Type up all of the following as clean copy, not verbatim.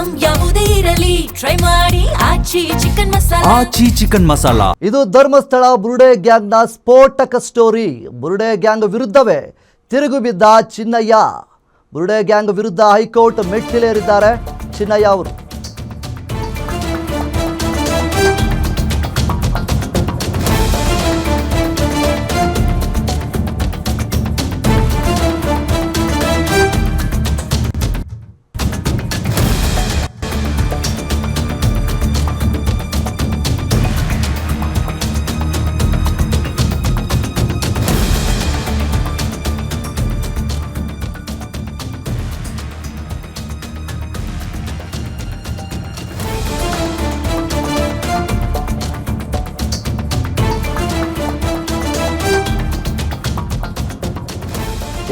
Item ಯಾವುದೇ ಇರಲಿ try ಮಾಡಿ ಆಚಿ ಚಿಕನ್ ಮಸಾಲಾ. ಇದು ಧರ್ಮಸ್ಥಳ ಬುರುಡೆ ಗ್ಯಾಂಗ್ನ ಸ್ಫೋಟಕ ಸ್ಟೋರಿ. ಬುರುಡೆ ಗ್ಯಾಂಗ್ ವಿರುದ್ಧವೇ ತಿರುಗು ಬಿದ್ದ ಚಿನ್ನಯ್ಯ. ಬುರುಡೆ ಗ್ಯಾಂಗ್ ವಿರುದ್ಧ ಹೈಕೋರ್ಟ್ ಮೆಟ್ಟಿಲೇರಿದ್ದಾರೆ ಚಿನ್ನಯ್ಯ ಅವರು.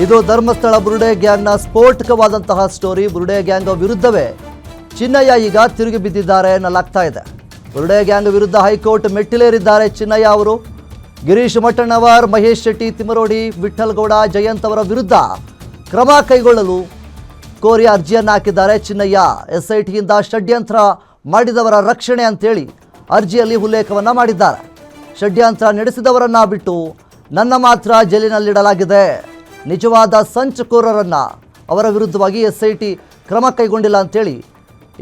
ಇದು ಧರ್ಮಸ್ಥಳ ಬುರುಡೆ ಗ್ಯಾಂಗ್ನ ಸ್ಫೋಟಕವಾದಂತಹ ಸ್ಟೋರಿ. ಬುರುಡೆ ಗ್ಯಾಂಗ್ ವಿರುದ್ಧವೇ ಚಿನ್ನಯ್ಯ ಈಗ ತಿರುಗಿ ಬಿದ್ದಿದ್ದಾರೆ ಎನ್ನಲಾಗ್ತಾ ಇದೆ. ಬುರುಡೆ ಗ್ಯಾಂಗ್ ವಿರುದ್ಧ ಹೈಕೋರ್ಟ್ ಮೆಟ್ಟಿಲೇರಿದ್ದಾರೆ ಚಿನ್ನಯ್ಯ ಅವರು. ಗಿರೀಶ್ ಮಠಣ್ಣವರ್, ಮಹೇಶ್ ಶೆಟ್ಟಿ, ತಿಮರೋಡಿ, ವಿಠಲ್ ಗೌಡ, ಜಯಂತ್ ಅವರ ವಿರುದ್ಧ ಕ್ರಮ ಕೈಗೊಳ್ಳಲು ಕೋರಿ ಅರ್ಜಿಯನ್ನು ಹಾಕಿದ್ದಾರೆ ಚಿನ್ನಯ್ಯ. SITಯಿಂದ ಷಡ್ಯಂತ್ರ ಮಾಡಿದವರ ರಕ್ಷಣೆ ಅಂತೇಳಿ ಅರ್ಜಿಯಲ್ಲಿ ಉಲ್ಲೇಖವನ್ನು ಮಾಡಿದ್ದಾರೆ. ಷಡ್ಯಂತ್ರ ನಡೆಸಿದವರನ್ನ ಬಿಟ್ಟು ನನ್ನ ಮಾತ್ರ ಜೈಲಿನಲ್ಲಿಡಲಾಗಿದೆ. ನಿಜವಾದ ಸಂಚುಕೋರರನ್ನ ಅವರ ವಿರುದ್ಧವಾಗಿ SIT ಕ್ರಮ ಕೈಗೊಂಡಿಲ್ಲ ಅಂತೇಳಿ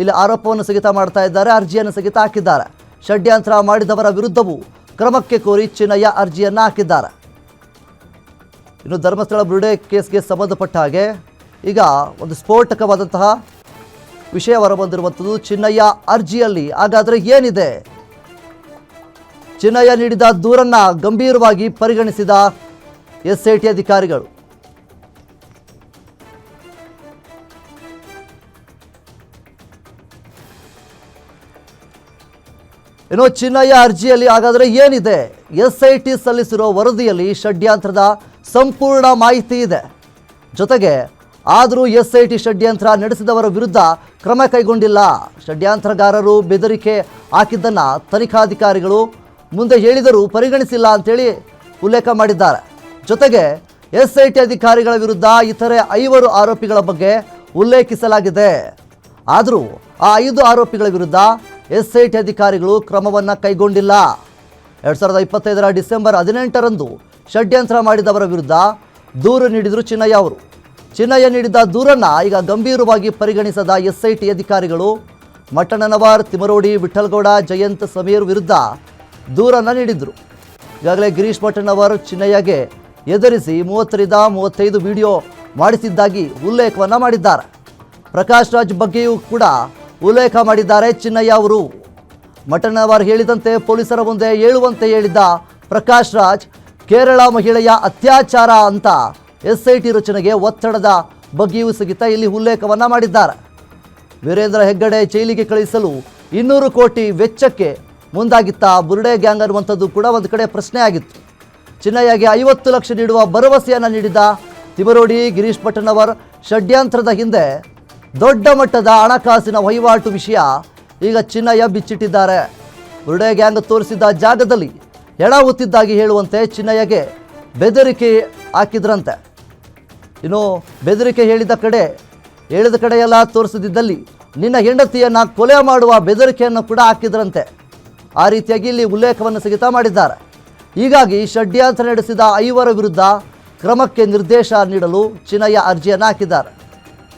ಇಲ್ಲಿ ಆರೋಪವನ್ನು ಸ್ಥಗಿತ ಮಾಡ್ತಾ ಇದ್ದಾರೆ. ಅರ್ಜಿಯನ್ನು ಸ್ಥಗಿತ ಹಾಕಿದ್ದಾರೆ. ಷಡ್ಯಂತ್ರ ಮಾಡಿದವರ ವಿರುದ್ಧವೂ ಕ್ರಮಕ್ಕೆ ಕೋರಿ ಚಿನ್ನಯ್ಯ ಅರ್ಜಿಯನ್ನು ಹಾಕಿದ್ದಾರೆ. ಇನ್ನು ಧರ್ಮಸ್ಥಳ ಬುರುಡೆ ಕೇಸ್ಗೆ ಸಂಬಂಧಪಟ್ಟ ಹಾಗೆ ಈಗ ಒಂದು ಸ್ಫೋಟಕವಾದಂತಹ ವಿಷಯ ಹೊರಬಂದಿರುವಂಥದ್ದು. ಚಿನ್ನಯ್ಯ ಅರ್ಜಿಯಲ್ಲಿ ಹಾಗಾದರೆ ಏನಿದೆ? ಚಿನ್ನಯ್ಯ ನೀಡಿದ ದೂರನ್ನು ಗಂಭೀರವಾಗಿ ಪರಿಗಣಿಸಿದ SIT ಅಧಿಕಾರಿಗಳು. ಇನ್ನು ಚಿನ್ನಯ್ಯ ಅರ್ಜಿಯಲ್ಲಿ ಹಾಗಾದರೆ ಏನಿದೆ? SIT ಸಲ್ಲಿಸಿರೋ ವರದಿಯಲ್ಲಿ ಷಡ್ಯಂತ್ರದ ಸಂಪೂರ್ಣ ಮಾಹಿತಿ ಇದೆ. ಜೊತೆಗೆ ಆದರೂ SIT ಷಡ್ಯಂತ್ರ ನಡೆಸಿದವರ ವಿರುದ್ಧ ಕ್ರಮ ಕೈಗೊಂಡಿಲ್ಲ. ಷಡ್ಯಂತ್ರಗಾರರು ಬೆದರಿಕೆ ಹಾಕಿದ್ದನ್ನು ತನಿಖಾಧಿಕಾರಿಗಳು ಮುಂದೆ ಹೇಳಿದರೂ ಪರಿಗಣಿಸಿಲ್ಲ ಅಂತೇಳಿ ಉಲ್ಲೇಖ ಮಾಡಿದ್ದಾರೆ. ಜೊತೆಗೆ SIT ಅಧಿಕಾರಿಗಳ ವಿರುದ್ಧ ಇತರೆ 5 ಆರೋಪಿಗಳ ಬಗ್ಗೆ ಉಲ್ಲೇಖಿಸಲಾಗಿದೆ. ಆದರೂ ಆ 5 ಆರೋಪಿಗಳ ವಿರುದ್ಧ SIT ಅಧಿಕಾರಿಗಳು ಕ್ರಮವನ್ನು ಕೈಗೊಂಡಿಲ್ಲ. 2025 ಡಿಸೆಂಬರ್ 18ರಂದು ಷಡ್ಯಂತ್ರ ಮಾಡಿದವರ ವಿರುದ್ಧ ದೂರು ನೀಡಿದರು ಚಿನ್ನಯ್ಯ ಅವರು. ಚಿನ್ನಯ್ಯ ನೀಡಿದ ದೂರನ್ನು ಈಗ ಗಂಭೀರವಾಗಿ ಪರಿಗಣಿಸದ SIT ಅಧಿಕಾರಿಗಳು ಮಠಣ್ಣನವರ್, ತಿಮರೋಡಿ, ವಿಠಲ್ ಗೌಡ, ಜಯಂತ್, ಸಮೀರ್ ವಿರುದ್ಧ ದೂರನ್ನು ನೀಡಿದರು. ಈಗಾಗಲೇ ಗಿರೀಶ್ ಮಠಣ್ಣವರ್ ಚಿನ್ನಯ್ಯಗೆ ಎದುರಿಸಿ 30ರಿಂದ 35 ವಿಡಿಯೋ ಮಾಡಿಸಿದ್ದಾಗಿ ಉಲ್ಲೇಖವನ್ನು ಮಾಡಿದ್ದಾರೆ. ಪ್ರಕಾಶ್ ರಾಜ್ ಬಗ್ಗೆಯೂ ಕೂಡ ಉಲ್ಲೇಖ ಮಾಡಿದ್ದಾರೆ ಚಿನ್ನಯ್ಯ ಅವರು. ಮಠಣ್ಣವರ್ ಹೇಳಿದಂತೆ ಪೊಲೀಸರ ಮುಂದೆ ಹೇಳುವಂತೆ ಹೇಳಿದ್ದ ಪ್ರಕಾಶ್ ರಾಜ್ ಕೇರಳ ಮಹಿಳೆಯ ಅತ್ಯಾಚಾರ ಅಂತ SIT ರಚನೆಗೆ ಒತ್ತಡದ ಬಗ್ಗೆಯೂ ಸಹಿತ ಇಲ್ಲಿ ಉಲ್ಲೇಖವನ್ನು ಮಾಡಿದ್ದಾರೆ. ವೀರೇಂದ್ರ ಹೆಗ್ಗಡೆ ಜೈಲಿಗೆ ಕಳುಹಿಸಲು 200 ಕೋಟಿ ವೆಚ್ಚಕ್ಕೆ ಮುಂದಾಗಿತ್ತ ಬುರುಡೆ ಗ್ಯಾಂಗ್ ಅನ್ನುವಂಥದ್ದು ಕೂಡ ಒಂದು ಕಡೆ ಪ್ರಶ್ನೆ ಆಗಿತ್ತು. ಚಿನ್ನಯ್ಯಗೆ 50 ಲಕ್ಷ ನೀಡುವ ಭರವಸೆಯನ್ನು ನೀಡಿದ ತಿಮರೋಡಿ, ಗಿರೀಶ್ ಮಠಣ್ಣವರ್ ಷಡ್ಯಂತ್ರದ ಹಿಂದೆ ದೊಡ್ಡ ಮಟ್ಟದ ಹಣಕಾಸಿನ ವಹಿವಾಟು ವಿಷಯ ಈಗ ಚಿನ್ನಯ್ಯ ಬಿಚ್ಚಿಟ್ಟಿದ್ದಾರೆ. ಬುರುಡೆ ಗ್ಯಾಂಗ್ ತೋರಿಸಿದ್ದ ಜಾಗದಲ್ಲಿ ಹೆಣ ಹೊತ್ತಿದ್ದಾಗಿ ಹೇಳುವಂತೆ ಚಿನ್ನಯ್ಯಗೆ ಬೆದರಿಕೆ ಹಾಕಿದ್ರಂತೆ. ಇನ್ನು ಬೆದರಿಕೆ ಹೇಳಿದ ಕಡೆಯೆಲ್ಲ ತೋರಿಸದಿದ್ದಲ್ಲಿ ನಿನ್ನ ಹೆಂಡತಿಯನ್ನು ಕೊಲೆ ಮಾಡುವ ಬೆದರಿಕೆಯನ್ನು ಕೂಡ ಹಾಕಿದ್ರಂತೆ. ಆ ರೀತಿಯಾಗಿ ಇಲ್ಲಿ ಉಲ್ಲೇಖವನ್ನು ಸ್ಥಗಿತ ಮಾಡಿದ್ದಾರೆ. ಹೀಗಾಗಿ ಷಡ್ಯಂತ್ರ ನಡೆಸಿದ 5 ವಿರುದ್ಧ ಕ್ರಮಕ್ಕೆ ನಿರ್ದೇಶ ನೀಡಲು ಚಿನ್ನಯ್ಯ ಅರ್ಜಿಯನ್ನು ಹಾಕಿದ್ದಾರೆ.